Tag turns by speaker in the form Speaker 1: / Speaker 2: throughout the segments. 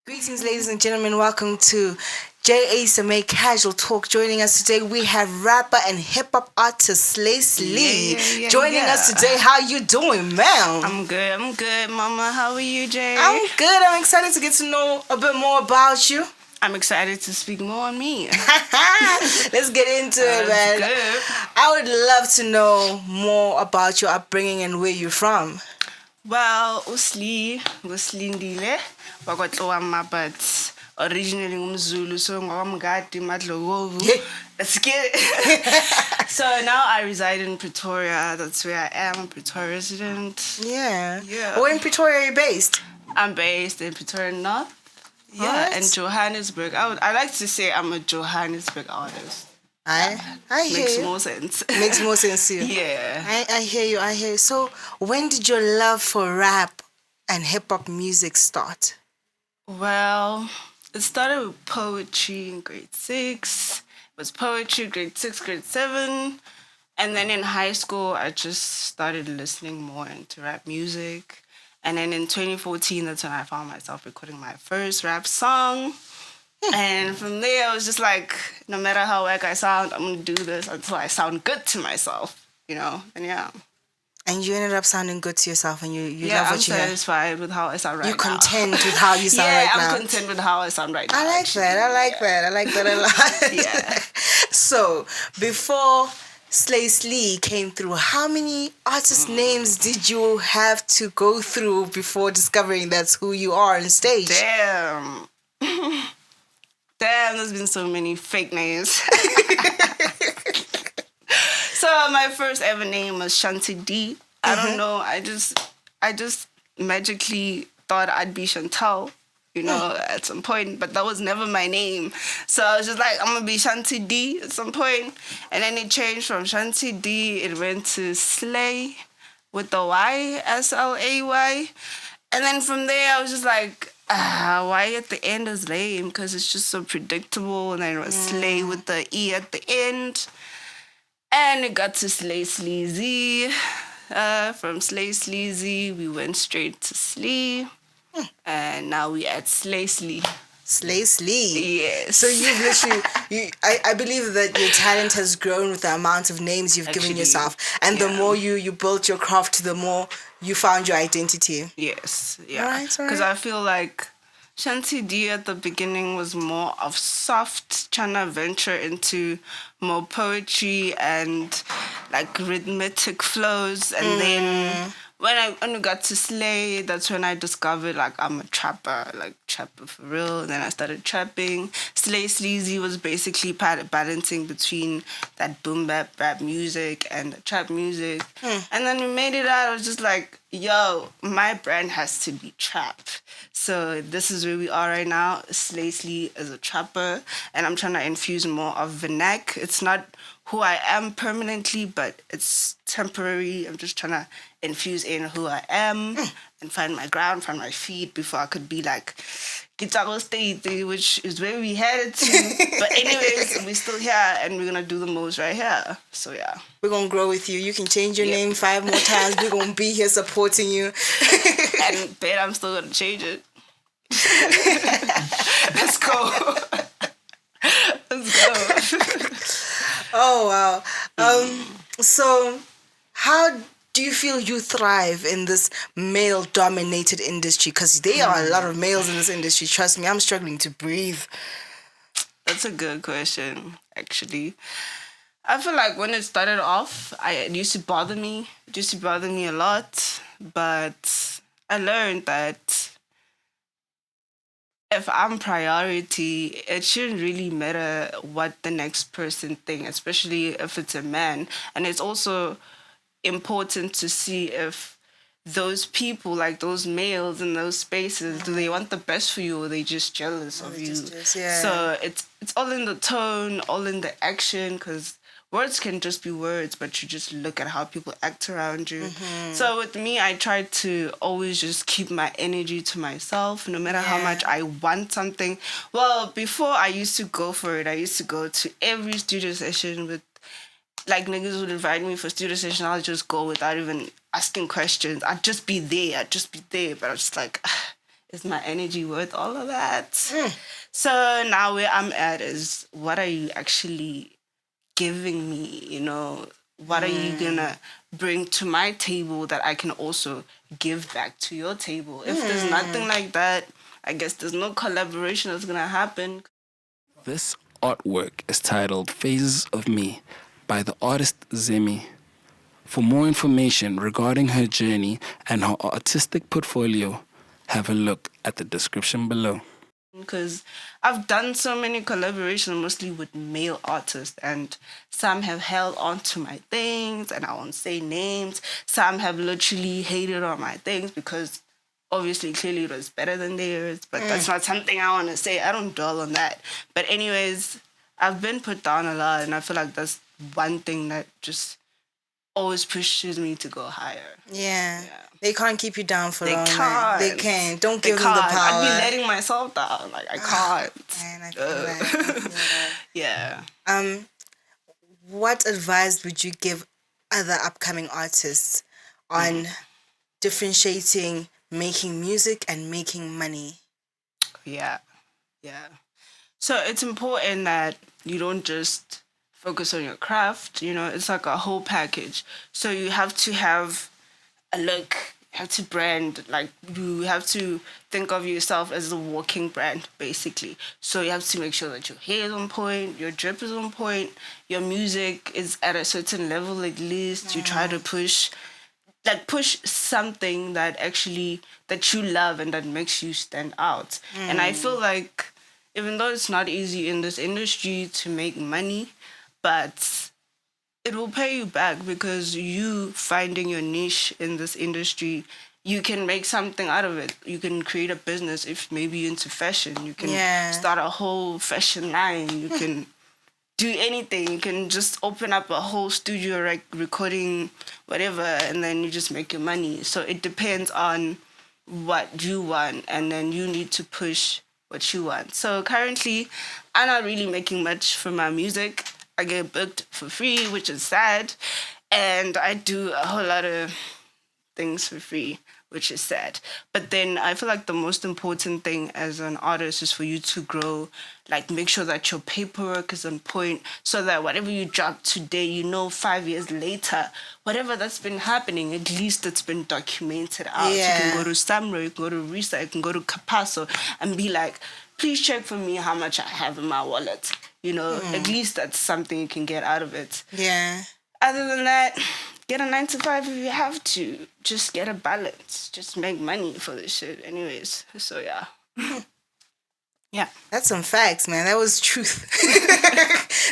Speaker 1: Greetings, ladies and gentlemen. Welcome to Jay-a-samei Casual Talk. Joining us today, we have rapper and hip-hop artist Yzloe joining us today. How you doing, ma'am?
Speaker 2: I'm good, Mama. How are you, Jay?
Speaker 1: I'm good. I'm excited to get to know a bit more about you.
Speaker 2: I'm excited to speak more on me.
Speaker 1: Let's get into it, man.
Speaker 2: Good.
Speaker 1: I would love to know more about your upbringing and where you're from.
Speaker 2: Well, Ndile, Wakotloama, but originally Zulu, so Ngwamgati Madlogovu. Let's get it. So now I reside in Pretoria. That's where I am, a Pretoria resident.
Speaker 1: Yeah.
Speaker 2: Yeah.
Speaker 1: Where in Pretoria are you based?
Speaker 2: I'm based in Pretoria North.
Speaker 1: What?
Speaker 2: And Johannesburg. I like to say I'm a Johannesburg artist.
Speaker 1: I hear
Speaker 2: Makes
Speaker 1: you.
Speaker 2: more sense.
Speaker 1: Makes more sense to you.
Speaker 2: Yeah.
Speaker 1: I hear you. So when did your love for rap and hip-hop music start?
Speaker 2: Well, it started with poetry in grade 6. It was poetry, grade 6, grade 7. And then in high school, I just started listening more into rap music. And then in 2014, that's when I found myself recording my first rap song. And from there, I was just like, no matter how whack I sound, I'm going to do this until I sound good to myself, And yeah.
Speaker 1: And you ended up sounding good to yourself, and you
Speaker 2: Yeah,
Speaker 1: love
Speaker 2: I'm
Speaker 1: what you have.
Speaker 2: satisfied with how I sound right now.
Speaker 1: You're content with how you sound
Speaker 2: yeah,
Speaker 1: right now.
Speaker 2: I'm content with how I sound right now.
Speaker 1: I like that. I like that a lot.
Speaker 2: Yeah.
Speaker 1: So, before Yzloe came through, how many artist names did you have to go through before discovering that's who you are on stage?
Speaker 2: Damn, there's been so many fake names. So my first ever name was Shanti D. I don't know. I just magically thought I'd be Chantal, at some point, but that was never my name. So I was just like, I'm gonna be Shanti D at some point. And then it changed from Shanti D, it went to Slay with the Y, SLAY. And then from there I was just like, why at the end is lame? Because it's just so predictable. And then it was Slay with the E at the end. And it got to Slay Sleazy. From Slay Sleazy, we went straight to Slee. And now we at Slay Slee.
Speaker 1: Slay Slee.
Speaker 2: Yes.
Speaker 1: So you've literally, I believe that your talent has grown with the amount of names you've given yourself. And the more you built your craft, the more you found your identity.
Speaker 2: Yes, yeah.
Speaker 1: Alright.
Speaker 2: Because I feel like Shanti D at the beginning was more of soft, trying to venture into more poetry and like rhythmic flows. And then when I got to Slay, that's when I discovered like I'm a trapper for real. And then I started trapping. Slay Sleazy was basically balancing between that boom bap rap music and the trap music. And then we made it out. I was just like, yo, my brand has to be trap. So this is where we are right now. Slay Slee is a trapper, and I'm trying to infuse more of vernac. It's not who I am permanently, but it's temporary. I'm just trying to infuse in who I am and find my ground, find my feet before I could be like Gitaro State, which is where we headed to. But anyways, we're still here and we're gonna do the most right here. So yeah.
Speaker 1: We're gonna grow with you. You can change your name 5 more times. We're gonna be here supporting you.
Speaker 2: And bet I'm still gonna change it. Let's go. Let's go.
Speaker 1: Oh wow. So how do you feel you thrive in this male-dominated industry? Because there are a lot of males in this industry. Trust me, I'm struggling to breathe.
Speaker 2: That's a good question, actually. I feel like when it started off, it used to bother me. It used to bother me a lot. But I learned that if I'm priority, it shouldn't really matter what the next person thinks, especially if it's a man. And it's also important to see if those people, like those males in those spaces, do they want the best for you or are they just jealous of you? So it's all in the tone, all in the action, because words can just be words, but you just look at how people act around you. So with me, I try to always just keep my energy to myself, no matter how much I want something. Well, before I used to go for it. I used to go to every studio session with, like, niggas would invite me for studio session. I'll just go without even asking questions. I'd just be there. But I was just like, is my energy worth all of that? So now where I'm at is, what are you actually giving me? What are you gonna bring to my table that I can also give back to your table? If there's nothing like that, I guess there's no collaboration that's gonna happen.
Speaker 3: This artwork is titled Phases of Me by the artist ZEMI. For more information regarding her journey and her artistic portfolio, have a look at the description below.
Speaker 2: Because I've done so many collaborations, mostly with male artists, and some have held on to my things, and I won't say names. Some have literally hated on my things because obviously, clearly it was better than theirs, but that's not something I want to say. I don't dwell on that. But anyways, I've been put down a lot, and I feel like that's one thing that just always pushes me to go higher.
Speaker 1: Yeah. They can't keep you down for
Speaker 2: They
Speaker 1: long.
Speaker 2: can't.
Speaker 1: They can't. Don't
Speaker 2: They
Speaker 1: give them the
Speaker 2: can't.
Speaker 1: power.
Speaker 2: I'd be letting myself down. Like, I can't.
Speaker 1: Man, I feel that. I feel that.
Speaker 2: Yeah.
Speaker 1: What advice would you give other upcoming artists on differentiating making music and making money?
Speaker 2: Yeah. So it's important that you don't just focus on your craft. It's like a whole package. So you have to have a look, you have to brand, like you have to think of yourself as a walking brand, basically. So you have to make sure that your hair is on point, your drip is on point, your music is at a certain level at least. You try to push something that you love and that makes you stand out. And I feel like even though it's not easy in this industry to make money, but it will pay you back, because you finding your niche in this industry, you can make something out of it. You can create a business. If maybe you're into fashion, you can start a whole fashion line. You can do anything. You can just open up a whole studio, like recording whatever, and then you just make your money. So it depends on what you want, and then you need to push what you want. So currently, I'm not really making much for my music. I get booked for free, which is sad. And I do a whole lot of things for free, which is sad. But then I feel like the most important thing as an artist is for you to grow, like make sure that your paperwork is on point, so that whatever you drop today, 5 years later, whatever that's been happening, at least it's been documented out. You can go to Samro, you can go to Risa, you can go to Capasso and be like, please check for me how much I have in my wallet. At least that's something you can get out of it.
Speaker 1: Yeah.
Speaker 2: Other than that, get a 9-to-5 if you have to. Just get a balance. Just make money for this shit anyways. So, yeah. Yeah.
Speaker 1: That's some facts, man. That was truth.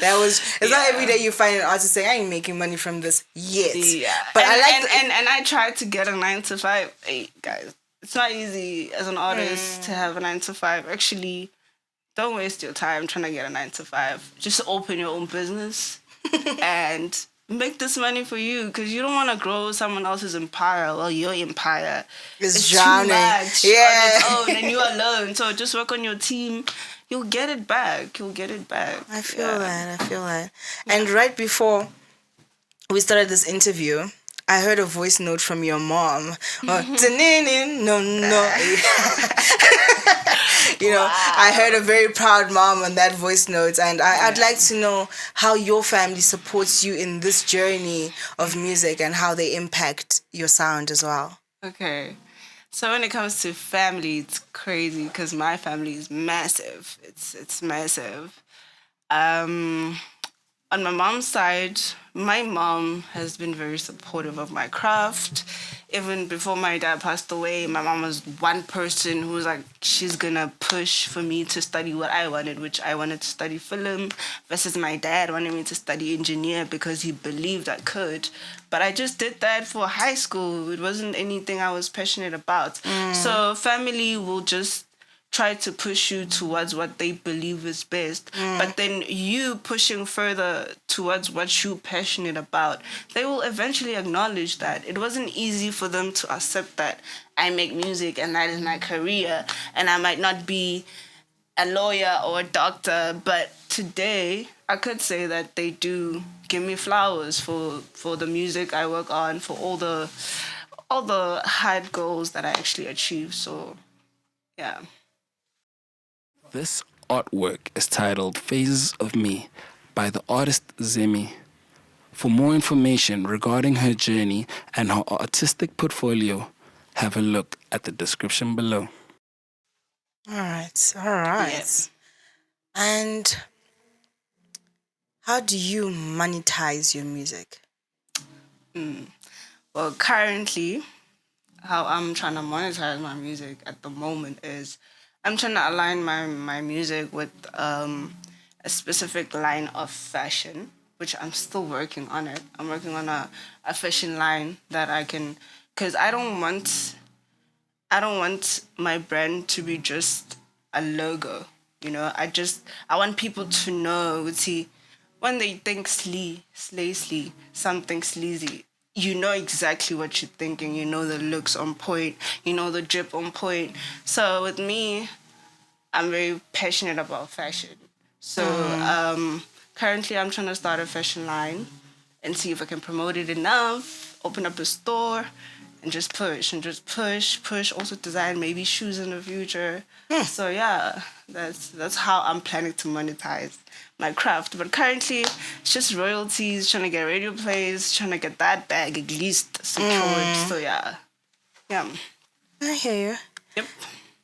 Speaker 1: It's not every day you find an artist saying, I ain't making money from this yet.
Speaker 2: Yeah.
Speaker 1: But
Speaker 2: and I tried to get a 9-to-5. Hey, guys, it's not easy as an artist to have a 9-to-5. Actually, don't waste your time trying to get a 9-to-5. Just open your own business and make this money for you, because you don't want to grow someone else's empire. Well, your empire is
Speaker 1: drowning.
Speaker 2: Too much on its own, and you're alone. So just work on your team. You'll get it back.
Speaker 1: I feel that. And right before we started this interview, I heard a voice note from your mom. I heard a very proud mom on that voice note, and I'd like to know how your family supports you in this journey of music and how they impact your sound as well.
Speaker 2: Okay. So when it comes to family, it's crazy because my family is massive. It's massive. On my mom's side, my mom has been very supportive of my craft. Even before my dad passed away, my mom was one person who was like, she's gonna push for me to study what I wanted, which I wanted to study film, versus my dad wanted me to study engineer because he believed I could. But I just did that for high school. It wasn't anything I was passionate about. So family will just try to push you towards what they believe is best. But then you pushing further towards what you're passionate about, they will eventually acknowledge that. It wasn't easy for them to accept that I make music and that is my career, and I might not be a lawyer or a doctor, but today I could say that they do give me flowers for the music I work on, for all the hard goals that I actually achieve. So Yeah.
Speaker 3: This artwork is titled Phases of Me by the artist ZEMI. For more information regarding her journey and her artistic portfolio, have a look at the description below.
Speaker 1: All right.
Speaker 2: Yep.
Speaker 1: And how do you monetize your music?
Speaker 2: Well, currently, how I'm trying to monetize my music at the moment is I'm trying to align my music with a specific line of fashion, which I'm still working on it. I'm working on a fashion line that I can, because I don't want my brand to be just a logo. You know, I want people to know, see, when they think slay, something sleazy, you know exactly what you're thinking. You know the looks on point. You know the drip on point. So with me, I'm very passionate about fashion. So currently I'm trying to start a fashion line and see if I can promote it enough, open up a store, and just push. Also design maybe shoes in the future. So yeah, that's how I'm planning to monetize my craft. But currently, it's just royalties, trying to get radio plays, trying to get that bag at least secured. So yeah.
Speaker 1: I hear you.
Speaker 2: Yep.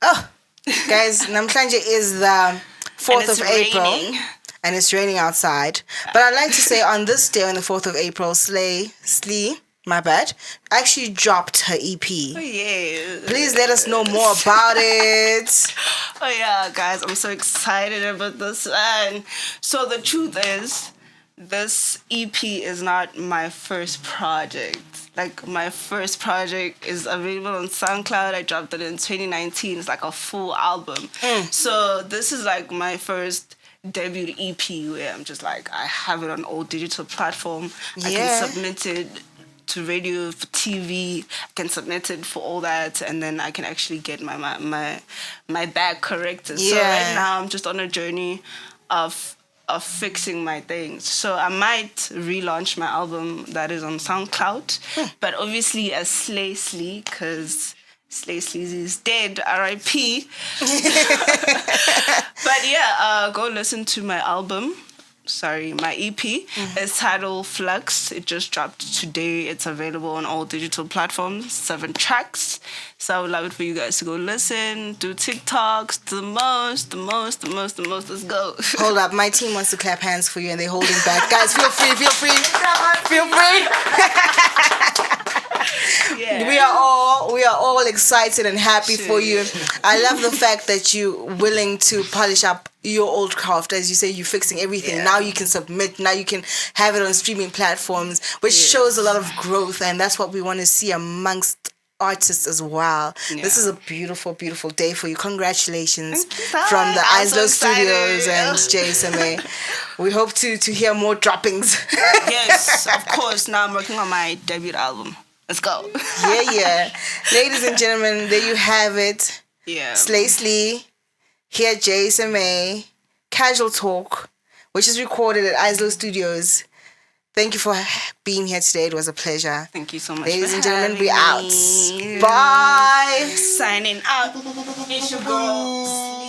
Speaker 1: Oh, guys, Namhlanje is the 4th of April.
Speaker 2: Raining.
Speaker 1: And it's raining outside. But I'd like to say on this day, on the 4th of April, Slee, my bad, actually dropped her EP.
Speaker 2: Oh, yeah.
Speaker 1: Please let us know more about it.
Speaker 2: Oh, yeah, guys, I'm so excited about this one. So the truth is, this EP is not my first project. Like, my first project is available on SoundCloud. I dropped it in 2019. It's like a full album. So this is like my first debut EP where I'm just like, I have it on all digital platform. I can submit it to radio, for TV. I can submit it for all that, and then I can actually get my bag corrected. So right now I'm just on a journey of fixing my things. So I might relaunch my album that is on SoundCloud, but obviously as Slay, because Slay Sleazy is dead, R.I.P. But yeah, go listen to my album. My EP. It's titled Flux. It just dropped today. It's available on all digital platforms, 7 tracks. So I would love it for you guys to go listen, do TikToks, do the most. Let's go.
Speaker 1: Hold up, my team wants to clap hands for you and they're holding back. Guys, feel free.
Speaker 2: Yeah.
Speaker 1: We are all excited and happy for you. I love the fact that you're willing to polish up your old craft. As you say, you're fixing everything. Now you can submit. Now you can have it on streaming platforms, which shows a lot of growth, and that's what we want to see amongst artists as well. This is a beautiful day for you. Congratulations from the Yzloe Studios and Jay-a-samei. We hope to hear more droppings.
Speaker 2: Yes, of course. Now I'm working on my debut album. Let's go.
Speaker 1: Yeah. Ladies and gentlemen, there you have it.
Speaker 2: Yeah.
Speaker 1: Slee, here at Jay-a-samei Casual Talk, which is recorded at Yzloe Studios. Thank you for being here today. It was a pleasure.
Speaker 2: Thank you so much.
Speaker 1: Ladies and gentlemen, we out. Bye.
Speaker 2: Signing out. It's your girl.